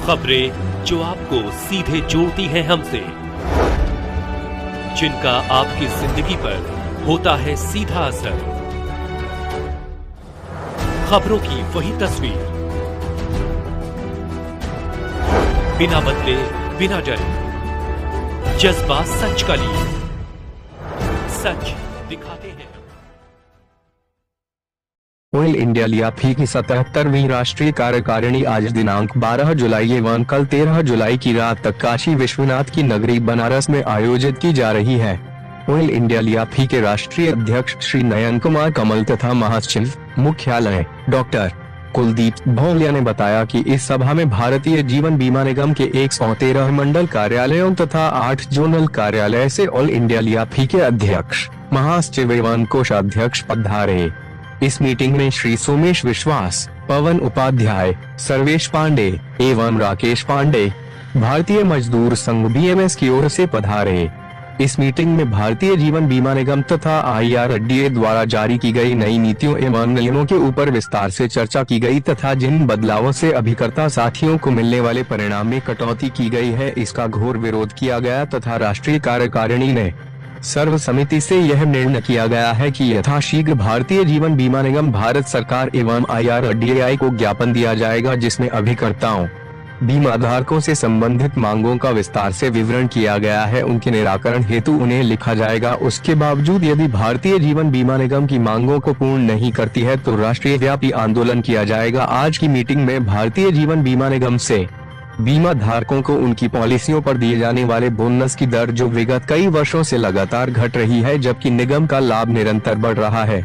खबरें जो आपको सीधे जोड़ती हैं हमसे, जिनका आपकी जिंदगी पर होता है सीधा असर। खबरों की वही तस्वीर, बिना बदले बिना डरे, जज्बा सच का लिए, सच दिखाते हैं। ऑयल इंडिया लियाफी की 77वीं राष्ट्रीय कार्यकारिणी आज दिनांक 12 जुलाई एवं कल 13 जुलाई की रात तक काशी विश्वनाथ की नगरी बनारस में आयोजित की जा रही है। ऑयल इंडिया लियाफी के राष्ट्रीय अध्यक्ष श्री नयन कुमार कमल तथा महासचिव मुख्यालय डॉक्टर कुलदीप भौलिया ने बताया कि इस सभा में भारतीय जीवन बीमा निगम के 113 मंडल कार्यालयों तथा 8 जोनल कार्यालय से ऑल इंडिया लियाफी के अध्यक्ष, महासचिव एवं कोषाध्यक्ष पधारे। इस मीटिंग में श्री सोमेश विश्वास, पवन उपाध्याय, सर्वेश पांडे एवं राकेश पांडे भारतीय मजदूर संघ बीएमएस की ओर से पधारे। इस मीटिंग में भारतीय जीवन बीमा निगम तथा IRDA द्वारा जारी की गई नई नीतियों एवं नियमों के ऊपर विस्तार से चर्चा की गई तथा जिन बदलावों से अभिकर्ता साथियों को मिलने वाले परिणाम में कटौती की गई है, इसका घोर विरोध किया गया तथा राष्ट्रीय कार्यकारिणी ने सर्वसम्मति से यह निर्णय किया गया है कि यथाशीघ्र भारतीय जीवन बीमा निगम भारत सरकार एवं IRDAI को ज्ञापन दिया जाएगा, जिसमें अभिकर्ताओं, बीमा धारकों से संबंधित मांगों का विस्तार से विवरण किया गया है। उनके निराकरण हेतु उन्हें लिखा जाएगा। उसके बावजूद यदि भारतीय जीवन बीमा निगम की मांगों को पूर्ण नहीं करती है तो राष्ट्रीय व्यापी आंदोलन किया जाएगा। आज की मीटिंग में भारतीय जीवन बीमा निगम से बीमा धारकों को उनकी पॉलिसियों पर दिए जाने वाले बोनस की दर जो विगत कई वर्षों से लगातार घट रही है, जबकि निगम का लाभ निरंतर बढ़ रहा है,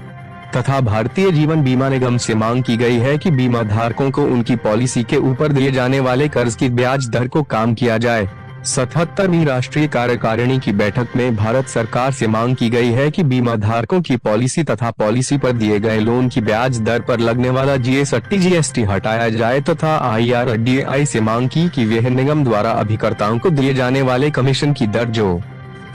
तथा भारतीय जीवन बीमा निगम से मांग की गई है कि बीमा धारकों को उनकी पॉलिसी के ऊपर दिए जाने वाले कर्ज की ब्याज दर को कम किया जाए। 77वीं राष्ट्रीय कार्यकारिणी की बैठक में भारत सरकार से मांग की गई है कि बीमा धारकों की पॉलिसी तथा पॉलिसी पर दिए गए लोन की ब्याज दर पर लगने वाला GST हटाया जाए तथा IRDAI से मांग की कि वह निगम द्वारा अभिकर्ताओं को दिए जाने वाले कमीशन की दर जो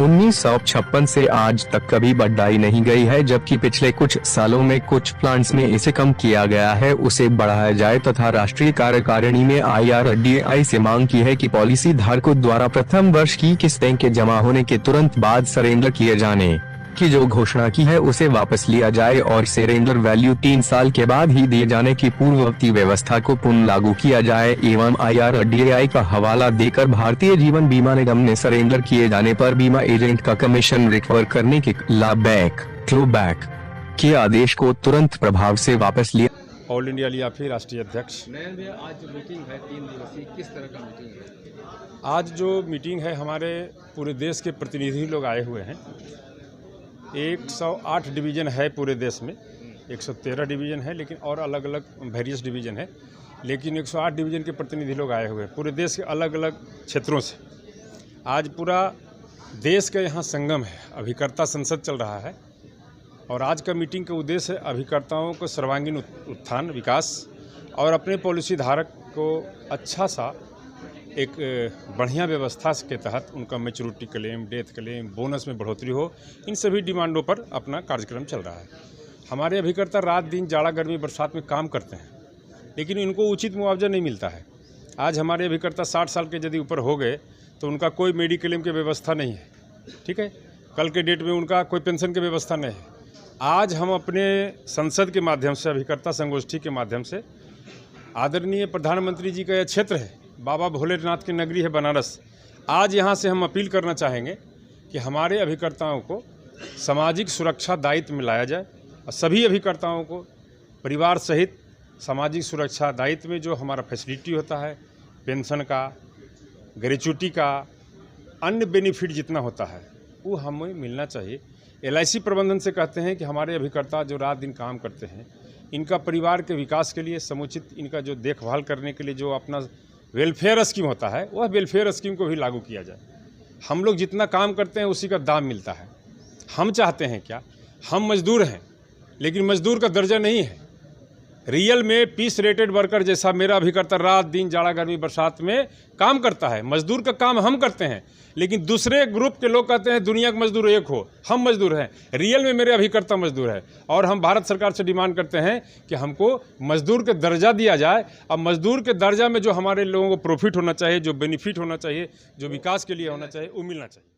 1956 से आज तक कभी बढ़ाई नहीं गई है, जबकि पिछले कुछ सालों में कुछ प्लांट्स में इसे कम किया गया है, उसे बढ़ाया जाए तथा राष्ट्रीय कार्यकारिणी में IRDAI से मांग की है कि पॉलिसी धारकों द्वारा प्रथम वर्ष की किस्तें के जमा होने के तुरंत बाद सरेंडर किए जाने की जो घोषणा की है उसे वापस लिया जाए और सरेंडर वैल्यू 3 साल के बाद ही दिए जाने की पूर्ववर्ती व्यवस्था को पुनः लागू किया जाए एवं IRDAI का हवाला देकर भारतीय जीवन बीमा निगम ने सरेंडर किए जाने पर बीमा एजेंट का कमीशन रिकवर करने के क्लोबैक के आदेश को तुरंत प्रभाव से वापस लिया। ऑल इंडिया लियाफी राष्ट्रीय अध्यक्ष। नयन भैया, आज जो मीटिंग है 3 दिवसीय, किस तरह का मीटिंग है? आज जो मीटिंग है, हमारे पूरे देश के प्रतिनिधि लोग आए हुए हैं। 108 डिवीज़न है पूरे देश में, 113 डिवीज़न है, लेकिन और अलग अलग वेरियस डिवीज़न है, लेकिन 108 डिवीज़न के प्रतिनिधि लोग आए हुए हैं पूरे देश के अलग अलग क्षेत्रों से। आज पूरा देश का यहाँ संगम है, अभिकर्ता संसद चल रहा है और आज का मीटिंग का उद्देश्य है अभिकर्ताओं को सर्वांगीण उत्थान, विकास और अपने पॉलिसी धारक को अच्छा सा एक बढ़िया व्यवस्था के तहत उनका maturity claim, death claim, bonus में बढ़ोतरी हो, इन सभी डिमांडों पर अपना कार्यक्रम चल रहा है। हमारे अभिकर्ता रात दिन जाड़ा गर्मी बरसात में काम करते हैं, लेकिन इनको उचित मुआवजा नहीं मिलता है। आज हमारे अभिकर्ता 60 साल के यदि ऊपर हो गए तो उनका कोई मेडिक्लेम की व्यवस्था नहीं है, ठीक है। कल के डेट में उनका कोई पेंशन की व्यवस्था नहीं है। आज हम अपने संसद के माध्यम से, अभिकर्ता संगोष्ठी के माध्यम से, आदरणीय प्रधानमंत्री जी का यह क्षेत्र है, बाबा भोलेनाथ की नगरी है बनारस। आज यहाँ से हम अपील करना चाहेंगे कि हमारे अभिकर्ताओं को सामाजिक सुरक्षा दायित्व में लाया जाए और सभी अभिकर्ताओं को परिवार सहित सामाजिक सुरक्षा दायित्व में जो हमारा फैसिलिटी होता है, पेंशन का, ग्रेच्युटी का, अन्य बेनिफिट जितना होता है वो हमें मिलना चाहिए। LIC प्रबंधन से कहते हैं कि हमारे अभिकर्ता जो रात दिन काम करते हैं, इनका परिवार के विकास के लिए समुचित इनका जो देखभाल करने के लिए जो अपना वेलफेयर स्कीम होता है, वह वेलफेयर स्कीम को भी लागू किया जाए। हम लोग जितना काम करते हैं उसी का दाम मिलता है। हम चाहते हैं क्या, हम मजदूर हैं लेकिन मजदूर का दर्जा नहीं है, रियल में पीस रेटेड वर्कर जैसा मेरा अभिकर्ता रात दिन जाड़ा गर्मी बरसात में काम करता है। मजदूर का काम हम करते हैं, लेकिन दूसरे ग्रुप के लोग कहते हैं दुनिया का मजदूर एक हो, हम मजदूर हैं। रियल में मेरे अभिकर्ता मजदूर है और हम भारत सरकार से डिमांड करते हैं कि हमको मजदूर के दर्जा दिया जाए। अब मजदूर के दर्जा में जो हमारे लोगों को प्रॉफिट होना चाहिए, जो बेनिफिट होना चाहिए, जो विकास के लिए होना चाहिए, वो मिलना चाहिए।